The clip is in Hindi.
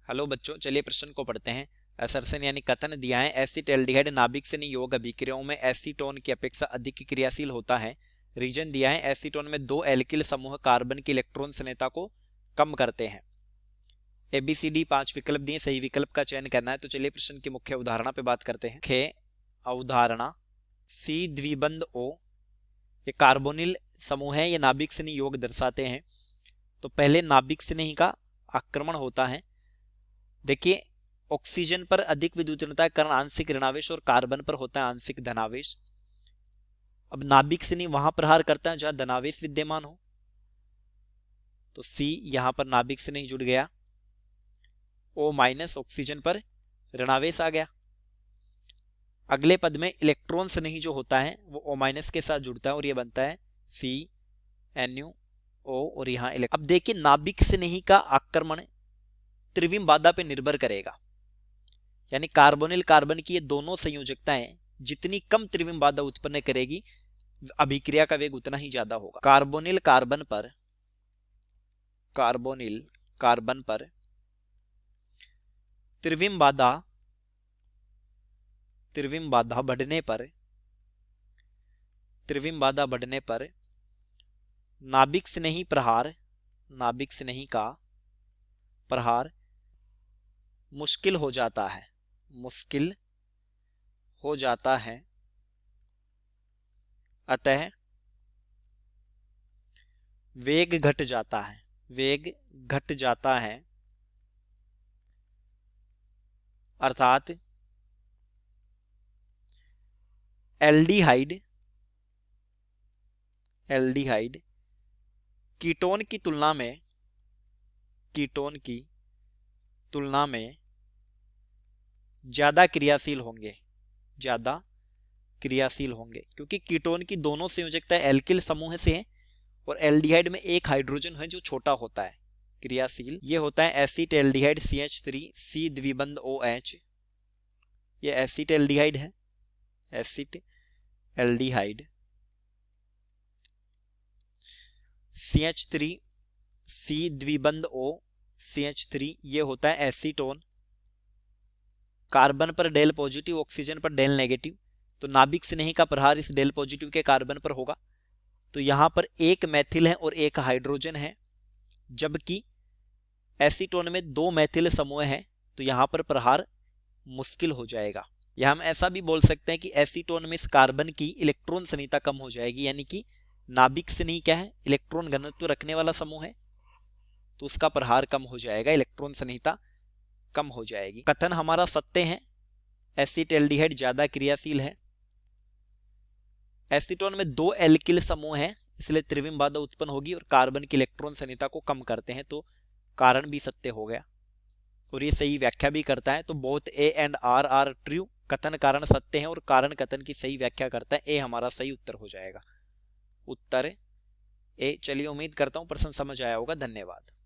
हेलो बच्चों, चलिए प्रश्न को पढ़ते हैं। असर्शन यानी कथन दिया है, एसीटैल्डिहाइड नाभिक से नियोग अभिक्रियाओं में एसीटोन की अपेक्षा अधिक क्रियाशील होता है। रीजन दिया है, एसीटोन में दो एल्किल समूह कार्बन की इलेक्ट्रॉन स्नेहता को कम करते हैं। ABCD 5 विकल्प दिए, सही विकल्प का चयन करना है। तो चलिए प्रश्न की मुख्य अवधारणा पे बात करते हैं। मुख्य अवधारणा, सी द्विबंध O ये कार्बोनिल समूह है, ये नाभिक से नियोग दर्शाते हैं। तो पहले नाभिक स्नेही का आक्रमण होता है। देखिए, ऑक्सीजन पर अधिक विद्युतीयता के कारण आंशिक ऋणावेश और कार्बन पर होता है आंशिक धनावेश। अब नाभिक स्नेही वहां प्रहार करता है जहां धनावेश विद्यमान हो, तो सी यहां पर नाभिक स्नेही जुड़ गया। O- ऑक्सीजन पर ऋणावेश आ गया। अगले पद में इलेक्ट्रॉन स्नेही जो होता है वो O- के साथ जुड़ता है और ये बनता है CNO और यहाँ अब देखिए, नाभिक स्नेही का आक्रमण त्रिविम बाधा पे निर्भर करेगा, यानी कार्बोनिल कार्बन की ये दोनों संयोजकताएं जितनी कम त्रिविम बाधा उत्पन्न करेगी, अभिक्रिया का वेग उतना ही ज्यादा होगा। कार्बोनिल कार्बन पर त्रिविम बाधा बढ़ने पर नाभिक स्नेही का प्रहार मुश्किल हो जाता है। अतः वेग घट जाता है, अर्थात एल्डिहाइड कीटोन की तुलना में ज्यादा क्रियाशील होंगे, क्योंकि कीटोन की दोनों संयोजकता एल्किल समूह से है और एल्डिहाइड में एक हाइड्रोजन है जो छोटा होता है क्रियाशील। ये होता है एसीटैल्डिहाइड CH3 C द्विबंध OH। ये एसीटैल्डिहाइड है, CH3 C द्विबंध O CH3 ये होता है एसीटोन। कार्बन पर डेल पॉजिटिव, ऑक्सीजन पर डेल नेगेटिव, तो नाभिक स्नेही का प्रहार इस डेल पॉजिटिव के कार्बन पर होगा। तो यहां पर एक मैथिल है और एक हाइड्रोजन है, जबकि एसीटोन में दो मैथिल समूह है, तो यहां पर प्रहार मुश्किल हो जाएगा। या हम ऐसा भी बोल सकते हैं कि एसीटोन में इस कार्बन की इलेक्ट्रॉन स्नेहिता कम हो जाएगी, यानी कि नाभिक स्नेही क्या है, इलेक्ट्रॉन घनत्व रखने वाला समूह है, तो उसका प्रहार कम हो जाएगा, इलेक्ट्रॉन स्नेहिता कम हो जाएगी। कथन हमारा सत्य है, एसीटैल्डिहाइड ज्यादा क्रियाशील है। एसीटोन में दो एल्किल समूह है, इसलिए त्रिविम बाधा उत्पन्न होगी और कार्बन की इलेक्ट्रॉन स्नेहिता को कम करते हैं, तो कारण भी सत्य हो गया और ये सही व्याख्या भी करता है। तो both A and R R true, कथन कारण सत्य है और कारण कथन की सही व्याख्या करता है। ए हमारा सही उत्तर हो जाएगा, उत्तर ए। चलिए, उम्मीद करता हूं प्रश्न समझ आया होगा। धन्यवाद।